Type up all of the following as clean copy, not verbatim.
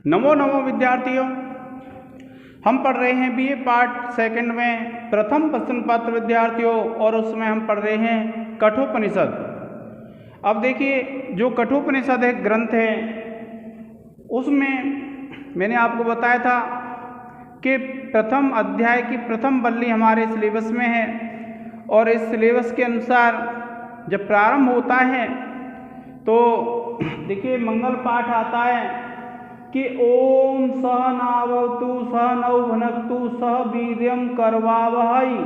नमो नमो विद्यार्थियों, हम पढ़ रहे हैं बीए पार्ट सेकंड में प्रथम प्रश्न पत्र विद्यार्थियों, और उसमें हम पढ़ रहे हैं कठोपनिषद। अब देखिए, जो कठोपनिषद एक ग्रंथ है, उसमें मैंने आपको बताया था कि प्रथम अध्याय की प्रथम वल्ली हमारे सिलेबस में है, और इस सिलेबस के अनुसार जब प्रारंभ होता है तो देखिए मंगल पाठ आता है कि ओम सहनावतु सहनौ भुनक्तु सह वीर्यं करवावहै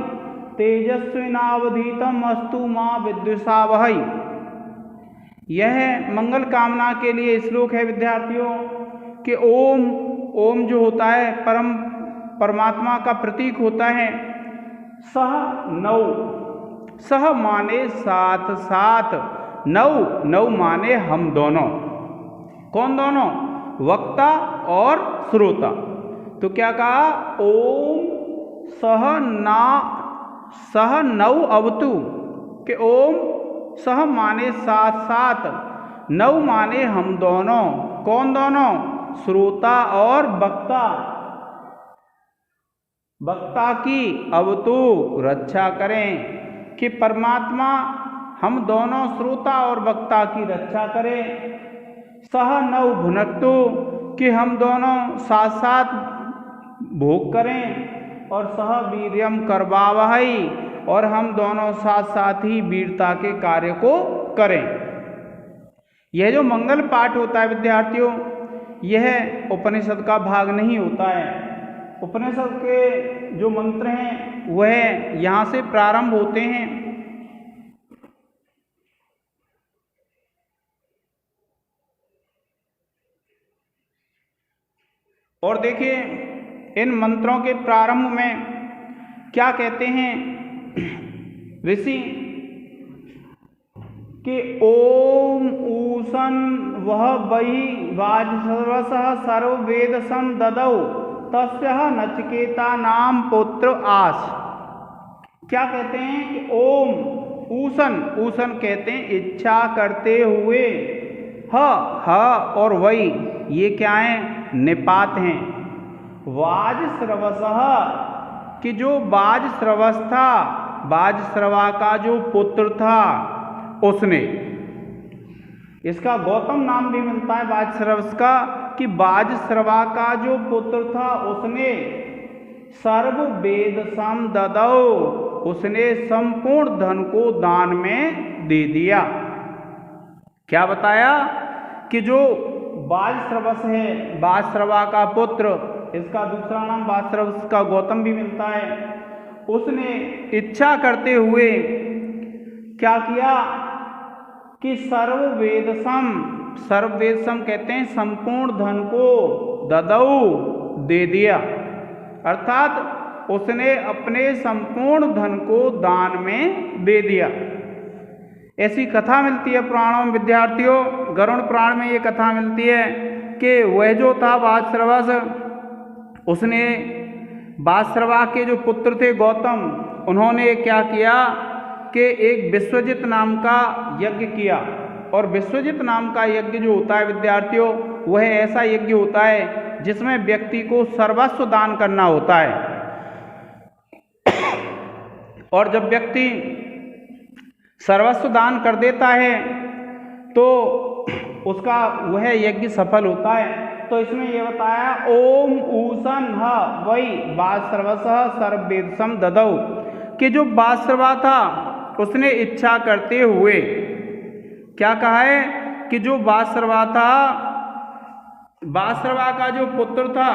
तेजस्विनावधीतम अस्तु मा विद्विषावहै। यह मंगल कामना के लिए श्लोक है विद्यार्थियों कि ओम जो होता है परमात्मा का प्रतीक होता है। सह नौ, सह माने साथ साथ, नौ माने हम दोनों। कौन दोनों? वक्ता और श्रोता। तो क्या कहा? ओम सह नौ अवतु, कि ओम सह माने साथ साथ, नौ माने हम दोनों। कौन दोनों? श्रोता और वक्ता। वक्ता की अवतु रक्षा करें, कि परमात्मा हम दोनों श्रोता और वक्ता की रक्षा करें। सह नौ भुनक्तु, कि हम दोनों साथ साथ भोग करें। और सह वीर्यम करवावहै, और हम दोनों साथ साथ ही वीरता के कार्य को करें। यह जो मंगल पाठ होता है विद्यार्थियों, यह उपनिषद का भाग नहीं होता है। उपनिषद के जो मंत्र हैं वह यहाँ से प्रारंभ होते हैं। और देखिए इन मंत्रों के प्रारंभ में क्या कहते हैं ऋषि कि ओम ऊषण वह वही वाजसर्वसः सर्ववेदसं ददौ तस्यः नचिकेता नाम पुत्र आस। क्या कहते हैं कि ओम ऊषण कहते हैं इच्छा करते हुए, ह और वही, ये क्या है? निपात हैं। वाजस्रवसः, कि जो वाजस्रवस था, वाजस्रवा का जो पुत्र था उसने, इसका गौतम नाम भी मिलता है वाजस्रवस का, कि वाजस्रवा का जो पुत्र था उसने सर्व वेद सम ददौ, उसने संपूर्ण धन को दान में दे दिया। क्या बताया? कि जो वाजस्रवस है, वाजस्रवा का पुत्र, इसका दूसरा नाम वाजस्रवस का गौतम भी मिलता है, उसने इच्छा करते हुए क्या किया कि सर्ववेदसम कहते हैं संपूर्ण धन को, ददौ दे दिया, अर्थात उसने अपने संपूर्ण धन को दान में दे दिया। ऐसी कथा मिलती है पुराणों में विद्यार्थियों। गरुड़ पुराण में ये कथा मिलती है कि वह जो था वाजस्रवस, उसने वाजस्रवा के जो पुत्र थे गौतम, उन्होंने क्या किया कि एक विश्वजित नाम का यज्ञ किया। और विश्वजित नाम का यज्ञ जो होता है विद्यार्थियों, वह ऐसा यज्ञ होता है जिसमें व्यक्ति को सर्वस्व दान करना होता है। और जब व्यक्ति सर्वस्व दान कर देता है तो उसका वह यज्ञ सफल होता है। तो इसमें यह बताया ओम ऊषण वही वाजस्रवसः सर्ववेदसं ददौ, कि जो वाजस्रवा था उसने इच्छा करते हुए, क्या कहा है कि जो वाजस्रवा था, वाजस्रवा का जो पुत्र था,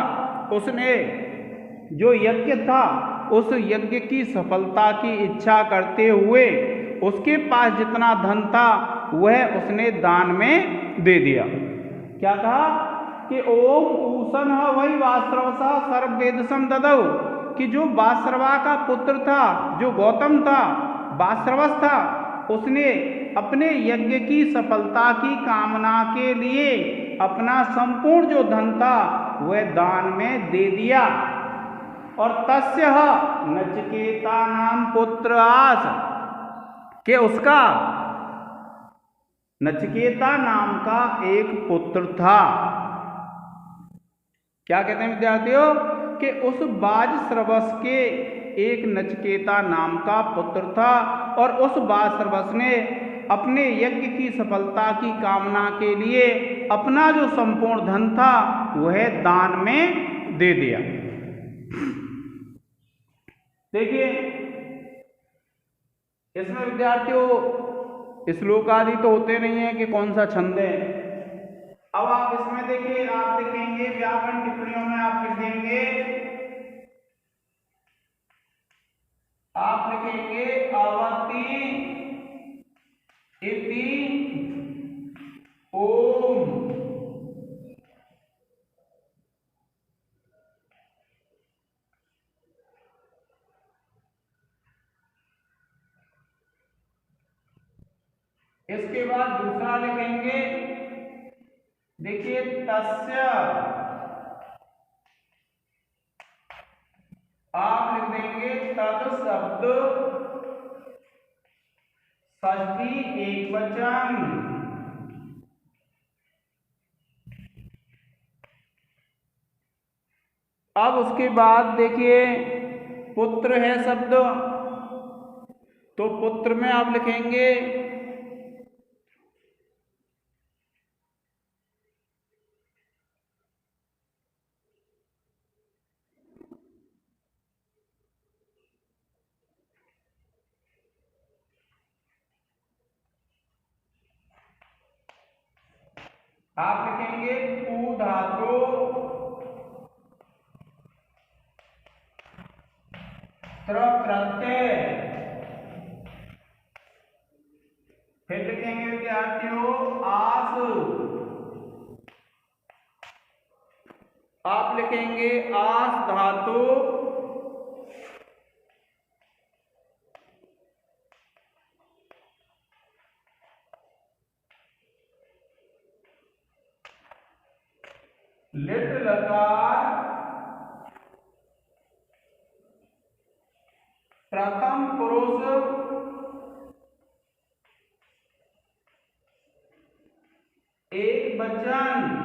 उसने जो यज्ञ था उस यज्ञ की सफलता की इच्छा करते हुए उसके पास जितना धन था वह उसने दान में दे दिया। क्या कहा कि ओम ऊषण वही वाजस्रवसः सर्ववेदसं ददौ, कि जो वाजस्रवा का पुत्र था, जो गौतम था, वाजस्रवस था, उसने अपने यज्ञ की सफलता की कामना के लिए अपना संपूर्ण जो धन था वह दान में दे दिया। और तस्यः नचिकेता नाम पुत्र आस, कि उसका नचिकेता नाम का एक पुत्र था। क्या कहते हैं विद्यार्थियों कि उस बाज श्रवस के एक नचिकेता नाम का पुत्र था और उस बाज श्रवस ने अपने यज्ञ की सफलता की कामना के लिए अपना जो संपूर्ण धन था वह दान में दे दिया। देखिए इसमें विद्यार्थियों श्लोक आदि तो होते नहीं है कि कौन सा छंद है। अब आप इसमें देखिए, आप लिखेंगे व्याकरण टिप्पणियों में आप लिख देंगे, आप लिखेंगे अवति इति ओम। इसके बाद दूसरा लिखेंगे, देखिए तस्य, आप लिख देंगे तद शब्द षष्ठी एकवचन। अब उसके बाद देखिए पुत्र है शब्द, तो पुत्र में आप लिखेंगे पू धातु प्रत्यय। फिर लिखेंगे विद्यार्थियों आस, आप लिखेंगे आस धातु लिट लकार प्रथम पुरुष एक वचन।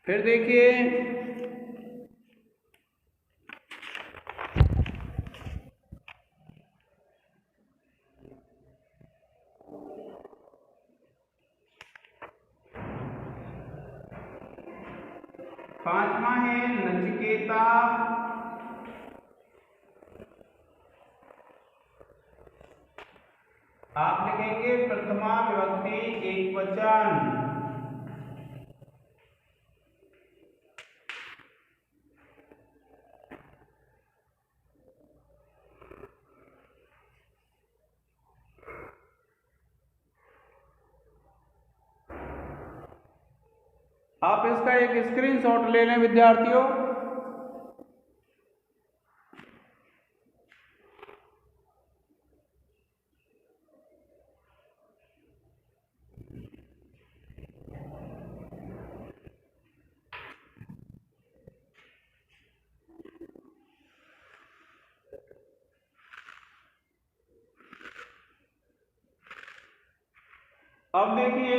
फिर देखिए पांचवा है नचिकेता, आप लिखेंगे प्रथमा विभक्ति एक वचन। आप इसका एक स्क्रीनशॉट ले लें विद्यार्थियों। अब देखिए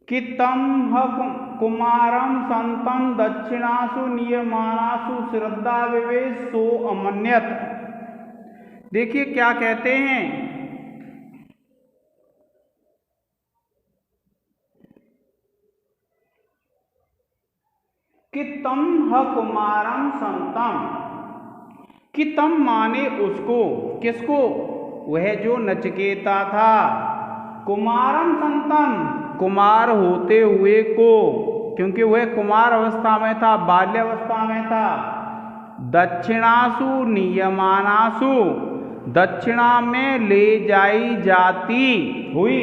कि तम कुमारम संतम दक्षिणासु नियमानासु श्रद्धा विवेश सो अमन्यत। देखिए क्या कहते हैं कि तम कुमारम संतम, कि तम माने उसको, किसको, वह जो नचिकेता था, कुमारम संतम कुमार होते हुए को, क्योंकि वह कुमार अवस्था में था, बाल्यावस्था में था। दक्षिणासु नियमानासु दक्षिणा में ले जाई जाती हुई,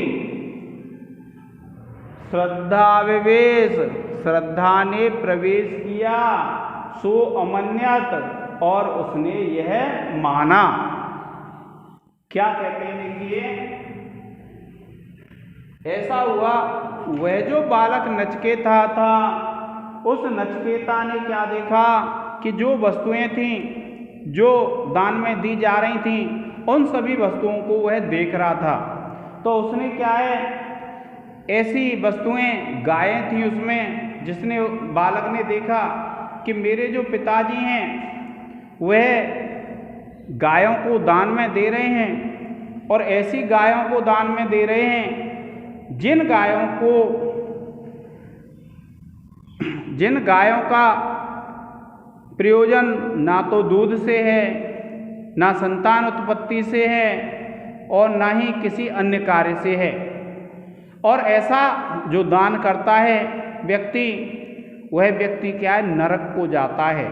श्रद्धा विवेश श्रद्धा ने प्रवेश किया, सो अमन्यत और उसने यह माना। क्या कहते हैं देखिए, ऐसा हुआ वह जो बालक नचिकेता था, उस नचिकेता ने क्या देखा कि जो वस्तुएं थीं जो दान में दी जा रही थी उन सभी वस्तुओं को वह देख रहा था। तो उसने क्या है, ऐसी वस्तुएं गायें थी उसमें, जिसने बालक ने देखा कि मेरे जो पिताजी हैं वह गायों को दान में दे रहे हैं और ऐसी गायों को दान में दे रहे हैं जिन गायों का प्रयोजन ना तो दूध से है, ना संतान उत्पत्ति से है और ना ही किसी अन्य कार्य से है। और ऐसा जो दान करता है व्यक्ति, वह व्यक्ति क्या है, नरक को जाता है।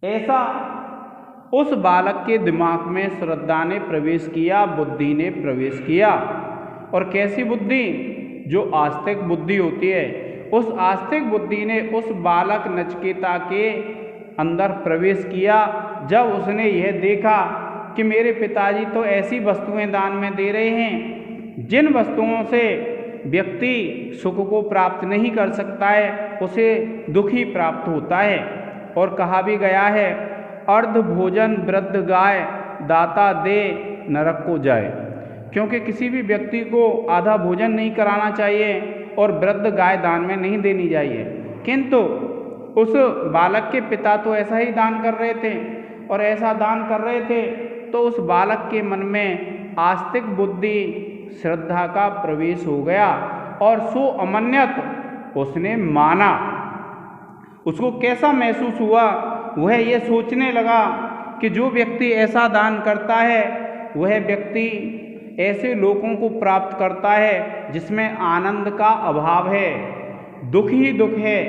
ऐसा उस बालक के दिमाग में श्रद्धा ने प्रवेश किया, बुद्धि ने प्रवेश किया। और कैसी बुद्धि? जो आस्तिक बुद्धि होती है, उस आस्तिक बुद्धि ने उस बालक नचिकेता के अंदर प्रवेश किया जब उसने यह देखा कि मेरे पिताजी तो ऐसी वस्तुएं दान में दे रहे हैं जिन वस्तुओं से व्यक्ति सुख को प्राप्त नहीं कर सकता है, उसे दुख ही प्राप्त होता है। और कहा भी गया है, अर्ध भोजन वृद्ध गाय दाता दे नरक को जाए। क्योंकि किसी भी व्यक्ति को आधा भोजन नहीं कराना चाहिए और वृद्ध गाय दान में नहीं देनी चाहिए। किंतु उस बालक के पिता तो ऐसा ही दान कर रहे थे और ऐसा दान कर रहे थे, तो उस बालक के मन में आस्तिक बुद्धि श्रद्धा का प्रवेश हो गया और सो अमन्यत उसने माना। उसको कैसा महसूस हुआ? वह ये सोचने लगा कि जो व्यक्ति ऐसा दान करता है वह व्यक्ति ऐसे लोगों को प्राप्त करता है जिसमें आनंद का अभाव है, दुख ही दुख है,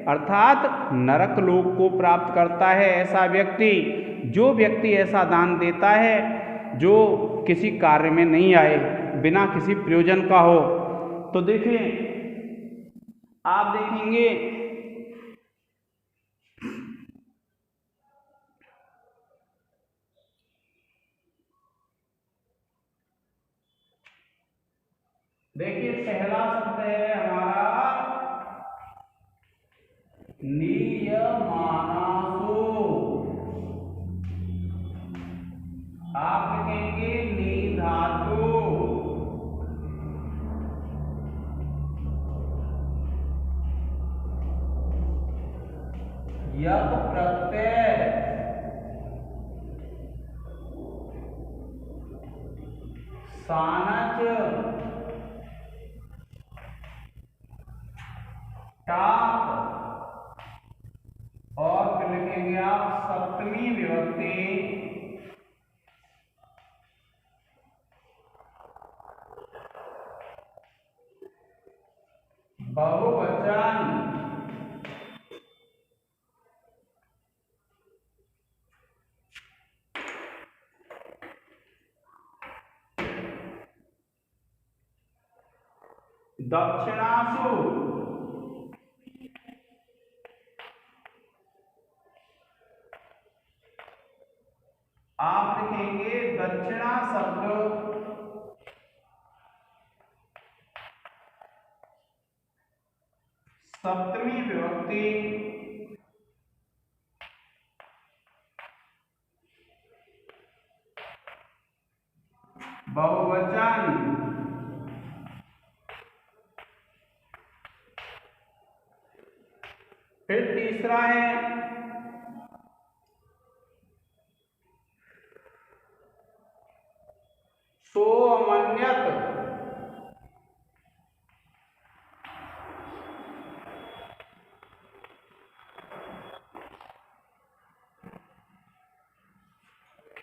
अर्थात नरक लोक को प्राप्त करता है ऐसा व्यक्ति। जो व्यक्ति ऐसा दान देता है जो किसी कार्य में नहीं आए, बिना किसी प्रयोजन का हो। तो देखिए, आप देखेंगे पहला शब्द है हमारा नियमानासो। आप लिखेंगे नी धातु, यत प्रत्यय, सानच टाप, और फिर लिखेंगे आप सप्तमी विभक्ति बहुवचन। दक्षिणासु, आप लिखेंगे दक्षिणा शब्द सप्तमी विभक्ति बहुवचन। फिर तीसरा है सोअमन्यत।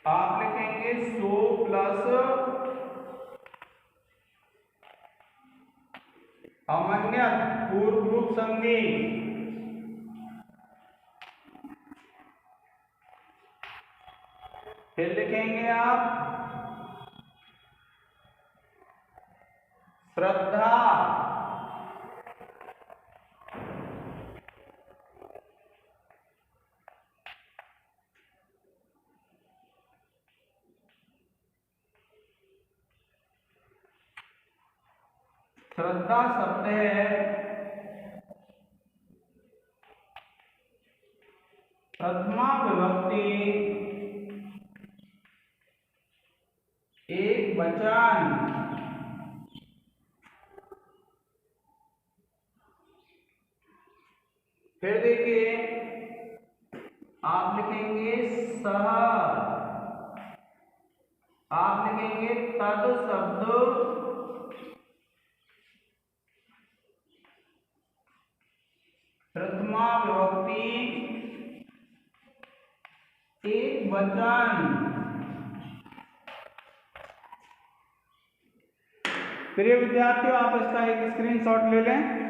आप लिखेंगे सो प्लस अमन्यत पूर्व रूप संधि। फिर लिखेंगे आप श्रद्धा। श्रद्धा शब्द है प्रथमा विभक्ति एक वचन। फिर देखिए आप लिखेंगे सह, आप लिखेंगे तद शब्द प्रथमा विभक्ति एक वचन। प्रिय विद्यार्थियों, आप इसका एक स्क्रीनशॉट ले लें।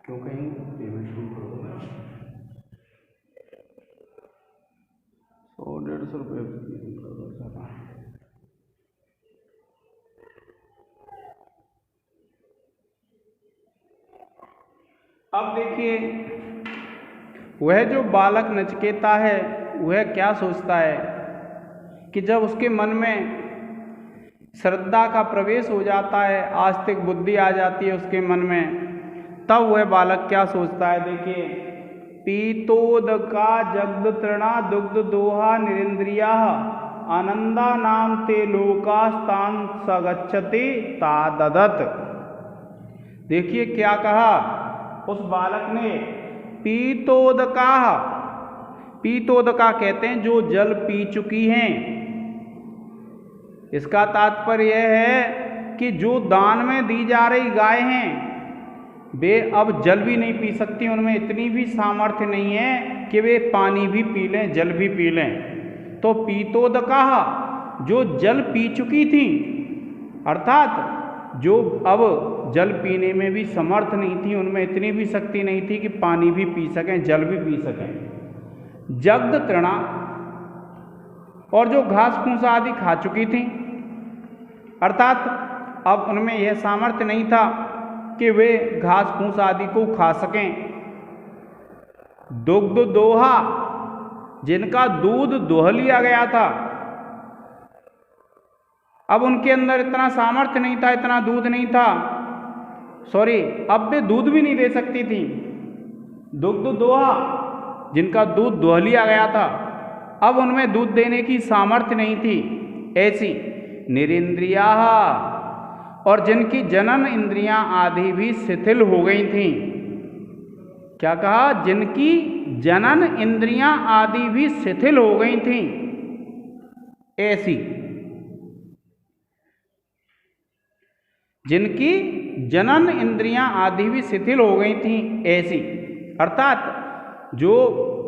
क्यों कहीं पेमेंट शुरू कर दो, 100-150 रुपये कर दो ज़्यादा। अब देखिए वह जो बालक नचिकेता है वह क्या सोचता है कि जब उसके मन में श्रद्धा का प्रवेश हो जाता है, आस्तिक बुद्धि आ जाती है उसके मन में, तब वह बालक क्या सोचता है। देखिए पीतोदका जगद तृणा दुग्ध दोहा निरिंद्रिया आनंदा नाम ते लोकास्तान सगच्छति ताददत। देखिए क्या कहा उस बालक ने, पीतोदका, पीतोदका कहते हैं जो जल पी चुकी हैं। इसका तात्पर्य यह है कि जो दान में दी जा रही गाय हैं वे अब जल भी नहीं पी सकती, उनमें इतनी भी सामर्थ्य नहीं है कि वे पानी भी पी लें, जल भी पी लें। तो पीतोदका जो जल पी चुकी थी, अर्थात जो अब जल पीने में भी समर्थ नहीं थी, उनमें इतनी भी शक्ति नहीं थी कि पानी भी पी सकें, जल भी पी सकें। जगद तृणा, और जो घास फूस आदि खा चुकी थी, अर्थात अब उनमें यह सामर्थ्य नहीं था कि वे घास फूस आदि को खा सकें। दुग्ध दोहा, जिनका दूध दोह लिया गया था, अब उनके अंदर इतना सामर्थ्य नहीं था, इतना दूध नहीं था, सॉरी अब वे दूध भी नहीं दे सकती थी। दुग्ध दोहा, जिनका दूध दोह लिया गया था, अब उनमें दूध देने की सामर्थ्य नहीं थी। ऐसी निरिंद्रिया, और जिनकी जनन इंद्रियां आदि भी शिथिल हो गई थीं। क्या कहा? जिनकी जनन इंद्रियां आदि भी शिथिल हो गई थीं। ऐसी, जिनकी जनन इंद्रियां आदि भी शिथिल हो गई थीं, ऐसी, अर्थात जो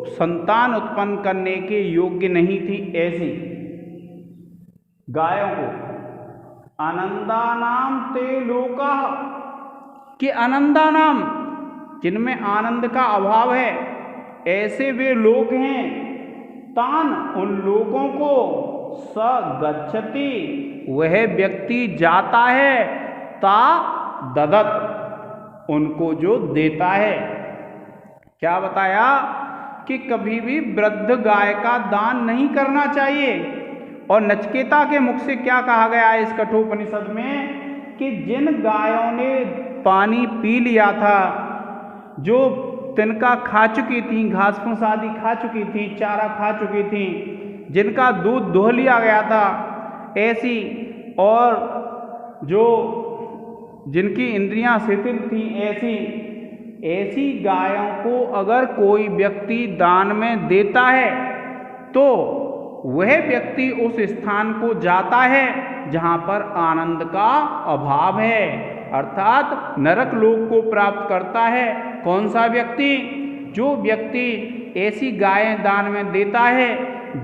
संतान उत्पन्न करने के योग्य नहीं थी, ऐसी गायों को आनंदानाम ते लोका, कि आनंदानाम, जिनमें आनंद का अभाव है, ऐसे वे लोग हैं। तान, उन लोगों को, स गच्छति, वह व्यक्ति जाता है, ता ददत, उनको जो देता है। क्या बताया कि कभी भी वृद्ध गाय का दान नहीं करना चाहिए। और नचिकेता के मुख से क्या कहा गया है इस कठोपनिषद में कि जिन गायों ने पानी पी लिया था, जो तिनका खा चुकी थी, घास फूस आदि खा चुकी थी, चारा खा चुकी थी, जिनका दूध दोह लिया गया था, ऐसी, और जो जिनकी इंद्रियां शिथिल थी, ऐसी गायों को अगर कोई व्यक्ति दान में देता है तो वह व्यक्ति उस स्थान को जाता है जहाँ पर आनंद का अभाव है, अर्थात नरक लोक को प्राप्त करता है। कौन सा व्यक्ति? जो व्यक्ति ऐसी गायें दान में देता है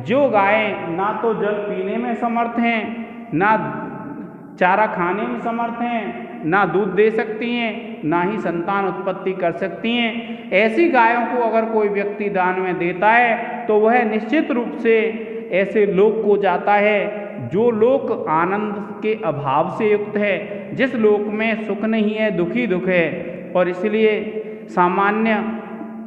जो गायें ना तो जल पीने में समर्थ हैं, ना चारा खाने में समर्थ हैं, ना दूध दे सकती हैं, ना ही संतान उत्पत्ति कर सकती हैं। ऐसी गायों को अगर कोई व्यक्ति दान में देता है तो वह निश्चित रूप से ऐसे लोक को जाता है जो लोक आनंद के अभाव से युक्त है, जिस लोक में सुख नहीं है, दुखी दुख है। और इसलिए सामान्य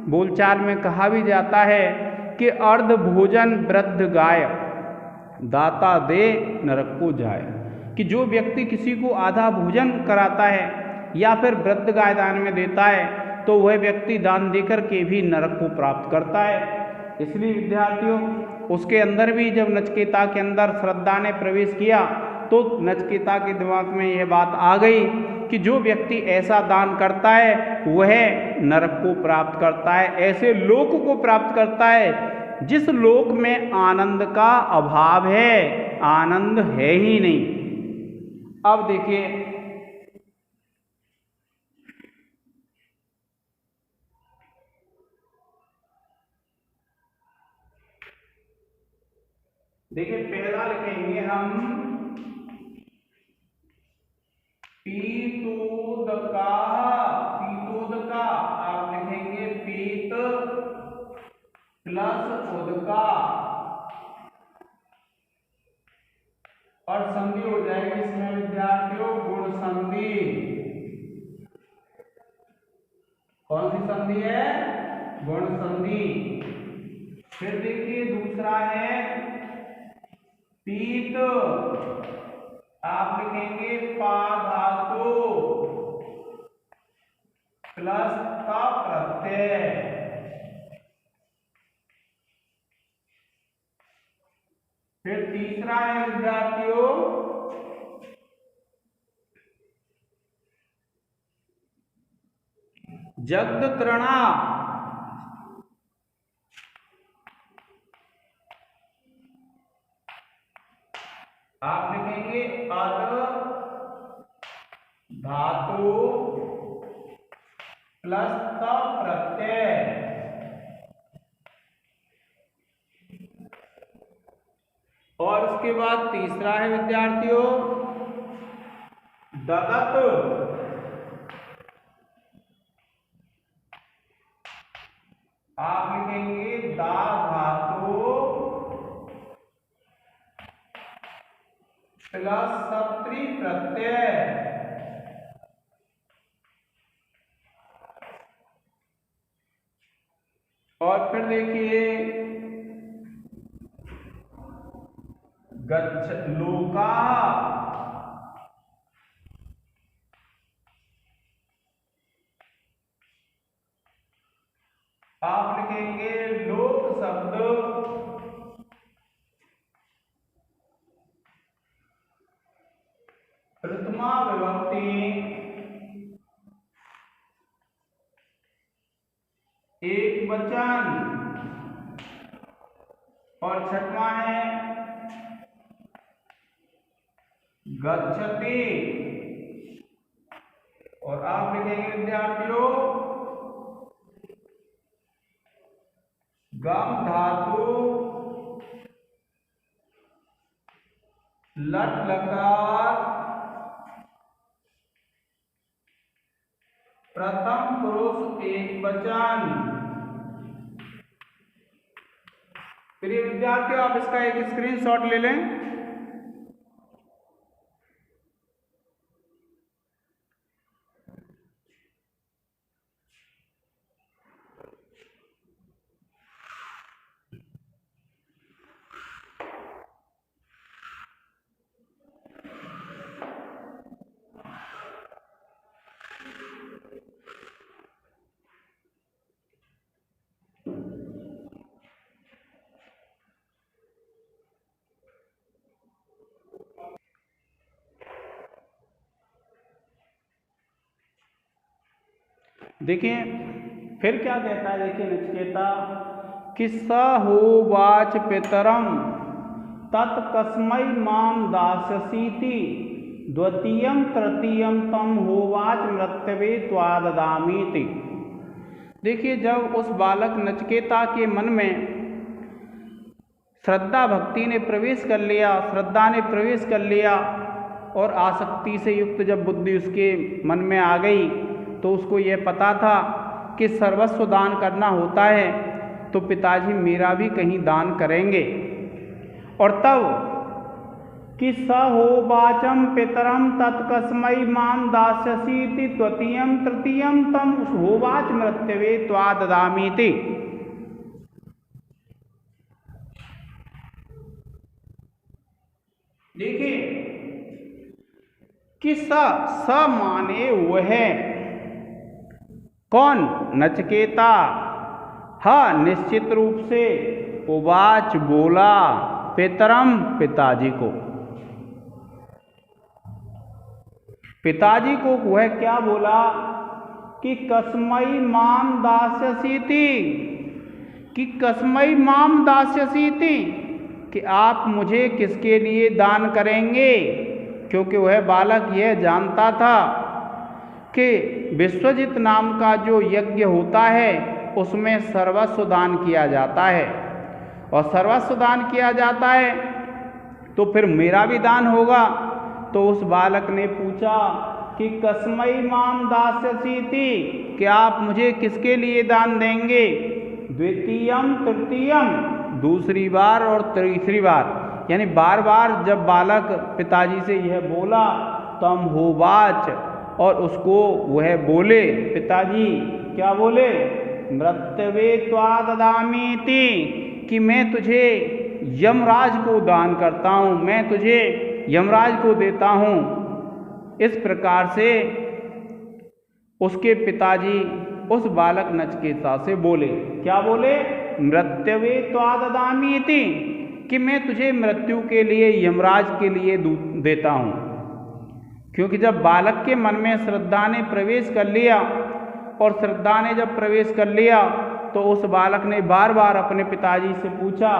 बोलचाल में कहा भी जाता है कि अर्ध भोजन वृद्ध गाय दाता दे नरक को जाए, कि जो व्यक्ति किसी को आधा भोजन कराता है या फिर वृद्ध गाय दान में देता है तो वह व्यक्ति दान देकर के भी नरक को प्राप्त करता है। इसलिए विद्यार्थियों, उसके अंदर भी जब नचिकेता के अंदर श्रद्धा ने प्रवेश किया तो नचिकेता के दिमाग में यह बात आ गई कि जो व्यक्ति ऐसा दान करता है वह नरक को प्राप्त करता है, ऐसे लोक को प्राप्त करता है जिस लोक में आनंद का अभाव है, आनंद है ही नहीं। अब देखिए, पहला लिखेंगे हम पीतोदका। पीतोदका आप लिखेंगे पीत प्लस उदका और संधि हो जाएगी इसमें विद्यार्थियों गुण संधि। कौन सी संधि है? गुण संधि। फिर देखिए दूसरा है पीत, आप लिखेंगे पा धातु प्लस का प्रत्यय। फिर तीसरा है विद्यार्थियों जगद तृणा, आप लिखेंगे अद धातु प्लस का प्रत्यय। और उसके बाद तीसरा है विद्यार्थियों ददत, आप लिखेंगे दा धातु प्लस सत्री प्रत्यय। और फिर देखिए गच्छ लोका, आप लिखेंगे लोक शब्द प्रथमा विभक्ति एक वचन, और छठवां है गच्छति। और आप लिखेंगे विद्यार्थियों गम धातु लट लकार प्रथम पुरुष एक वचन। प्रिय विद्यार्थियों, आप इसका एक स्क्रीनशॉट ले लें। देखिए फिर क्या कहता है, देखिए नचिकेता कि स होवाच पितरम तत्कस्मै मां दास्यसीति द्वितीयं तृतीयं तम होवाच मृत्यवे त्वाददामीति। देखिए, जब उस बालक नचिकेता के मन में श्रद्धा भक्ति ने प्रवेश कर लिया, श्रद्धा ने प्रवेश कर लिया और आसक्ति से युक्त जब बुद्धि उसके मन में आ गई, तो उसको यह पता था कि सर्वस्व दान करना होता है, तो पिताजी मेरा भी कहीं दान करेंगे। और तब कि स होवाचम पितरम तत्कस्मै मां दास्यसीति द्वितीयं तृतीयं तम होवाच मृत्यवे त्वाददामीति। देखिए कि स माने वह कौन? नचिकेता। हाँ, निश्चित रूप से उवाच बोला पितरम पिताजी को। पिताजी को वह क्या बोला कि कस्मै मां दास्यसीति, कि कस्मै मां दास्यसीति, कि आप मुझे किसके लिए दान करेंगे। क्योंकि वह बालक यह जानता था कि विश्वजित नाम का जो यज्ञ होता है उसमें सर्वस्व दान किया जाता है, और सर्वस्व दान किया जाता है तो फिर मेरा भी दान होगा। तो उस बालक ने पूछा कि कस्मै मां दास्यसीति, कि आप मुझे किसके लिए दान देंगे। द्वितीयम तृतीयम, दूसरी बार और तीसरी बार, यानी बार बार जब बालक पिताजी से यह बोला तम होवाच, और उसको वह बोले, पिताजी क्या बोले, मृत्यवे त्वाददामीति, कि मैं तुझे यमराज को दान करता हूँ, मैं तुझे यमराज को देता हूँ। इस प्रकार से उसके पिताजी उस बालक नचिकेता से बोले, क्या बोले, मृत्यवे त्वाददामीति, कि मैं तुझे मृत्यु के लिए, यमराज के लिए देता हूँ। क्योंकि जब बालक के मन में श्रद्धा ने प्रवेश कर लिया, और श्रद्धा ने जब प्रवेश कर लिया, तो उस बालक ने बार बार अपने पिताजी से पूछा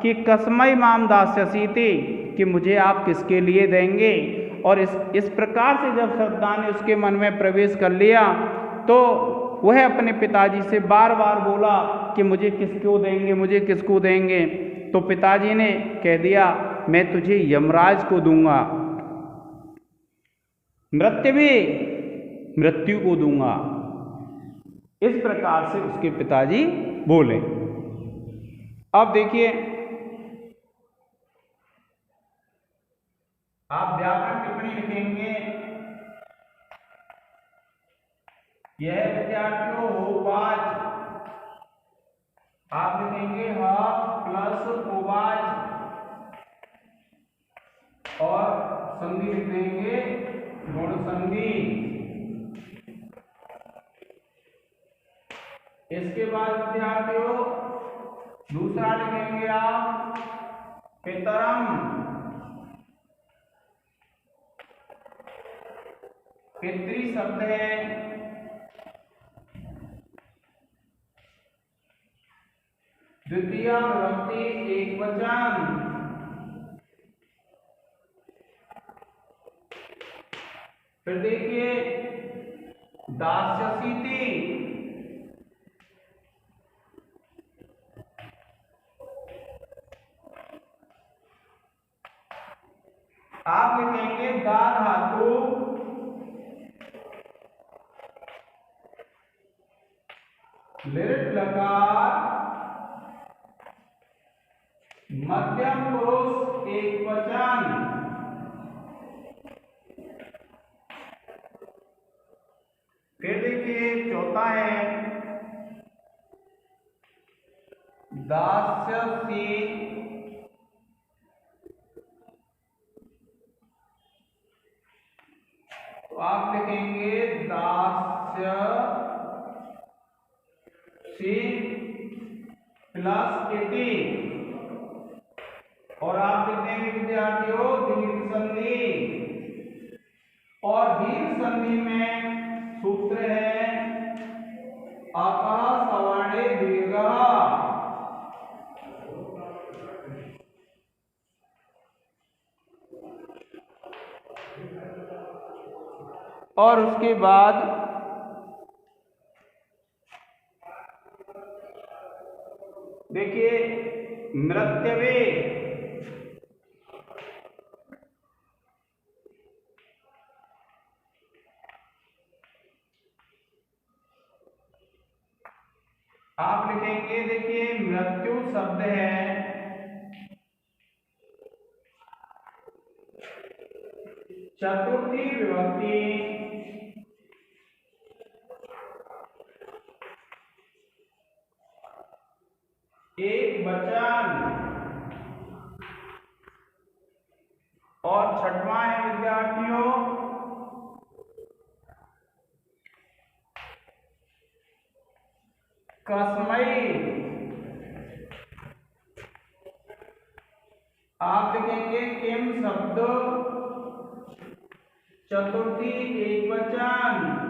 कि कस्मै मां दास्यसीति, कि मुझे आप किसके लिए देंगे। और इस प्रकार से जब श्रद्धा ने उसके मन में प्रवेश कर लिया, तो वह अपने पिताजी से बार बार बोला कि मुझे किसको देंगे, मुझे किसको देंगे। तो पिताजी ने कह दिया, मैं तुझे यमराज को दूंगा, मृत्यवे, मृत्यु को दूंगा। इस प्रकार से उसके पिताजी बोले। अब देखिए, आप व्याकरण टिप्पणी लिखेंगे, यह विद्यार्थियों होवाच, आप लिखेंगे ह प्लस होवाच, और संधि लिख देंगे गुण संधि। इसके बाद विद्यार्थियों दूसरा लिखेंगे आप पितरम, पितृ शब्द है, द्वितीय विभक्ति एक वचन। फिर देखिए दास्यसीति, आप लिखेंगे दा धातु लिट लकार मध्यम पुरुष एक वचन। फिर देखिए चौथा है दास्यसी, तो आप लिखेंगे दास्य सी प्लस इति, और आप लिख देंगे विद्यार्थियों दीर्घ संधि, और दीर्घ संधि में सूत्र है अकः सवर्णे दीर्घः। और उसके बाद देखिए मृत्यवे, आप लिखेंगे, देखिए मृत्यु शब्द है चतुर्थी विभक्ति एक वचन और छठवां है विद्यार्थियों कसमई। आप लिखेंगे किम शब्द चतुर्थी एक वचन।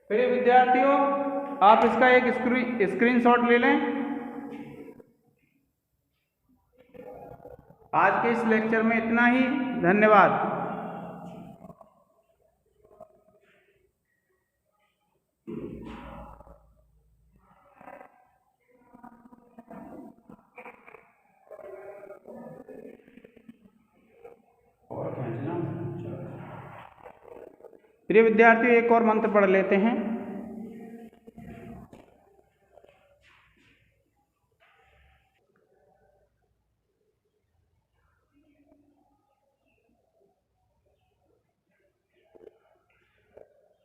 फिर विद्यार्थियों आप इसका एक स्क्रीनशॉट ले लें। आज के इस लेक्चर में इतना ही। धन्यवाद। प्रिय विद्यार्थियों एक और मंत्र पढ़ लेते हैं।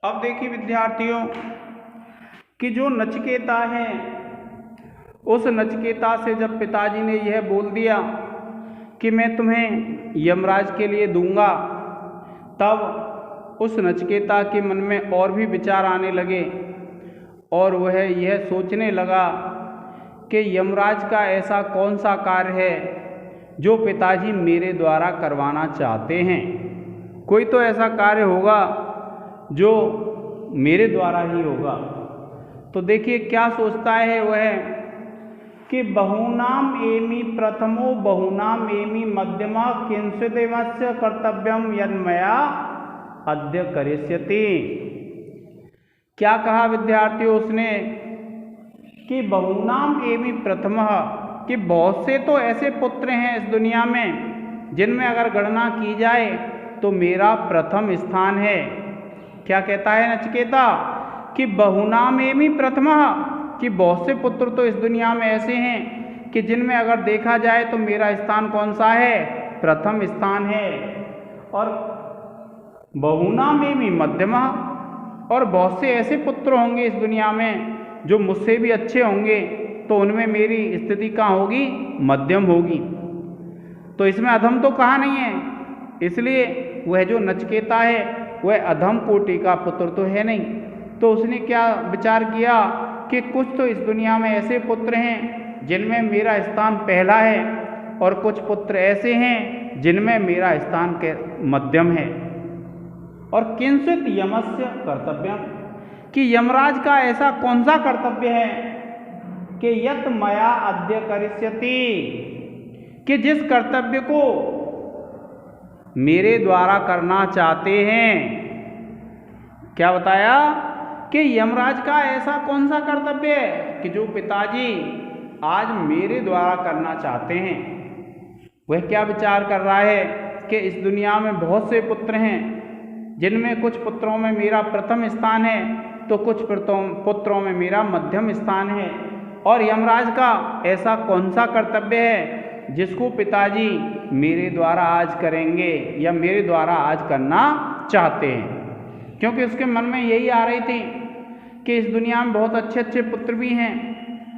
अब देखिए विद्यार्थियों कि जो नचिकेता है, उस नचिकेता से जब पिताजी ने यह बोल दिया कि मैं तुम्हें यमराज के लिए दूंगा, तब उस नचिकेता के मन में और भी विचार आने लगे और वह यह सोचने लगा कि यमराज का ऐसा कौन सा कार्य है जो पिताजी मेरे द्वारा करवाना चाहते हैं। कोई तो ऐसा कार्य होगा जो मेरे द्वारा ही होगा। तो देखिए क्या सोचता है वह कि बहूनाम एमि प्रथमो बहूनाम एमि मध्यमा किंचिदेवस्य कर्तव्यम यन्मया अद्य करिष्यति। क्या कहा विद्यार्थियों उसने कि बहूनाम एमि प्रथमः, कि बहुत से तो ऐसे पुत्र हैं इस दुनिया में जिनमें अगर गणना की जाए तो मेरा प्रथम स्थान है। क्या कहता है नचिकेता कि बहूनाम एमि प्रथमः, कि बहुत से पुत्र तो इस दुनिया में ऐसे हैं कि जिनमें अगर देखा जाए तो मेरा स्थान कौन सा है, प्रथम स्थान है। और बहूनाम एमि मध्यमा, और बहुत से ऐसे पुत्र होंगे इस दुनिया में जो मुझसे भी अच्छे होंगे, तो उनमें मेरी स्थिति कहाँ होगी, मध्यम होगी। तो इसमें अधम तो कहाँ नहीं है, इसलिए वह जो नचिकेता है वह अधम कोटि का पुत्र तो है नहीं। तो उसने क्या विचार किया कि कुछ तो इस दुनिया में ऐसे पुत्र हैं जिनमें मेरा स्थान पहला है और कुछ पुत्र ऐसे हैं जिनमें मेरा स्थान के मध्यम है। और किंचित यमस्य कर्तव्यम, कि यमराज का ऐसा कौन सा कर्तव्य है कि यत मया अद्य करिष्यति, कि जिस कर्तव्य को मेरे द्वारा करना चाहते हैं। क्या बताया कि यमराज का ऐसा कौन सा कर्तव्य है कि जो पिताजी आज मेरे द्वारा करना चाहते हैं। वह क्या विचार कर रहा है कि इस दुनिया में बहुत से पुत्र हैं जिनमें कुछ पुत्रों में मेरा प्रथम स्थान है तो कुछ पुत्रों में मेरा मध्यम स्थान है, और यमराज का ऐसा कौन सा कर्तव्य है जिसको पिताजी मेरे द्वारा आज करेंगे या मेरे द्वारा आज करना चाहते हैं। क्योंकि उसके मन में यही आ रही थी कि इस दुनिया में बहुत अच्छे अच्छे पुत्र भी हैं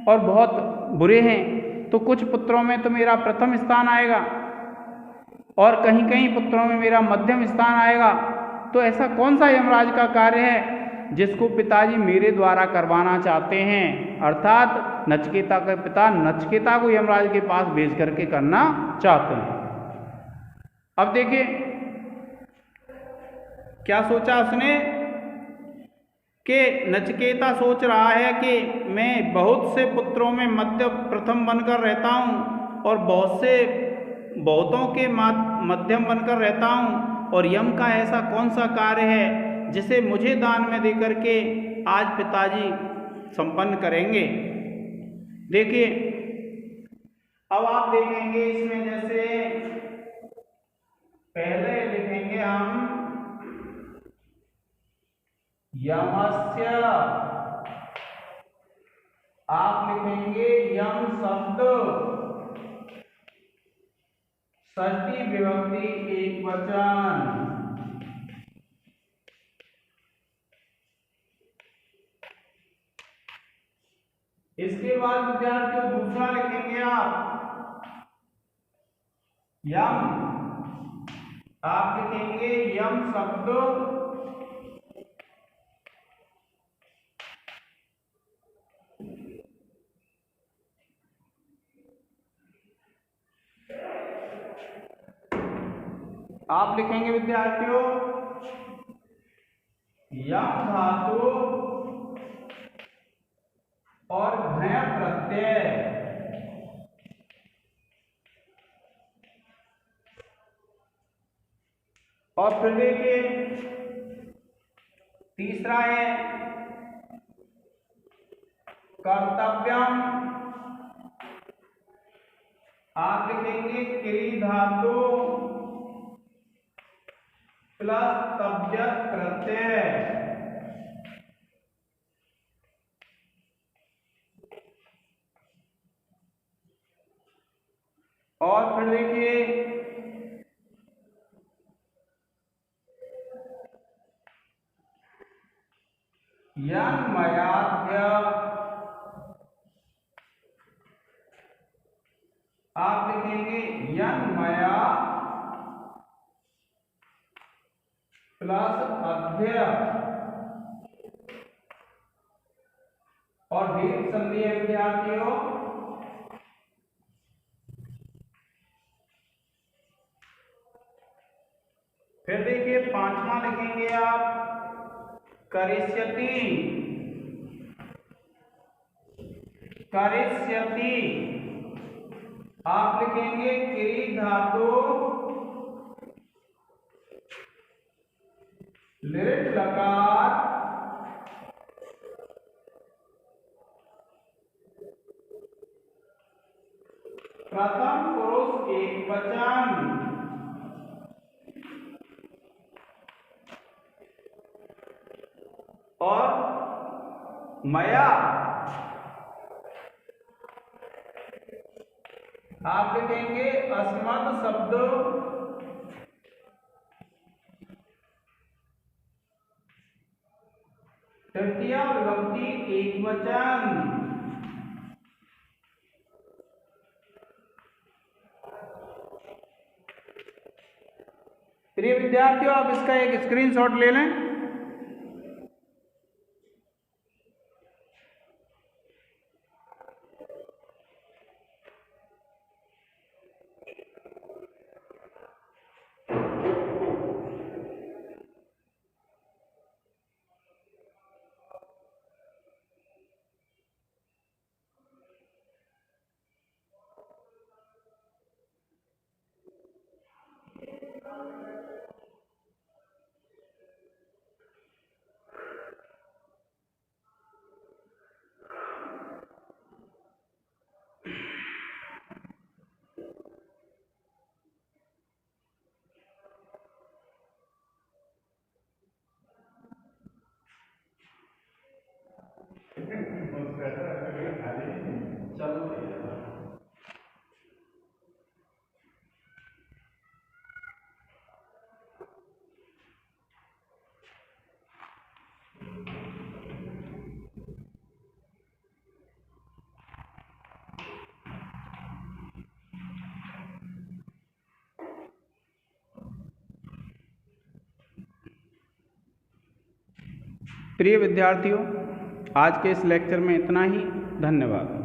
और बहुत बुरे हैं, तो कुछ पुत्रों में तो मेरा प्रथम स्थान आएगा और कहीं कहीं पुत्रों में मेरा मध्यम स्थान आएगा। तो ऐसा कौन सा यमराज का कार्य है जिसको पिताजी मेरे द्वारा करवाना चाहते हैं, अर्थात नचिकेता के पिता नचिकेता को यमराज के पास भेज करके करना चाहते हैं। अब देखिए क्या सोचा उसने कि नचिकेता सोच रहा है कि मैं बहुत से पुत्रों में मध्य प्रथम बनकर रहता हूँ और बहुत से बहुतों के मध्यम बनकर रहता हूँ, और यम का ऐसा कौन सा कार्य है जिसे मुझे दान में देकर के आज पिताजी संपन्न करेंगे। देखिए, अब आप देखेंगे इसमें, जैसे पहले लिखेंगे हम यमस्य, आप लिखेंगे यम शब्द षष्ठी विभक्ति एक वचन। इसके बाद विद्यार्थियों दूसरा लिखेंगे आप यम, आप लिखेंगे यम शब्द आप लिखेंगे विद्यार्थियों यम धातु और भय प्रत्यय। और फिर देखिए तीसरा है कर्तव्यम, आप लिखेंगे क्री धातु प्लस तव्यत प्रत्यय। और फिर देखिए यन्मयाध्य, आप लिखेंगे यन्मया प्लस अध्य, और दीर्घ संधि है विद्यार्थियों फिर देखिए पांचवा लिखेंगे आप करिष्यति, करिष्यति, आप लिखेंगे क्री धातु लिट लकार प्रथम पुरुष एक वचन। और मया, आप लिखेंगे अस्मत् शब्द तृतीय विभक्ति एक वचन। प्रिय विद्यार्थियों, आप इसका एक स्क्रीनशॉट ले लें। प्रिय विद्यार्थियों, आज के इस लेक्चर में इतना ही। धन्यवाद।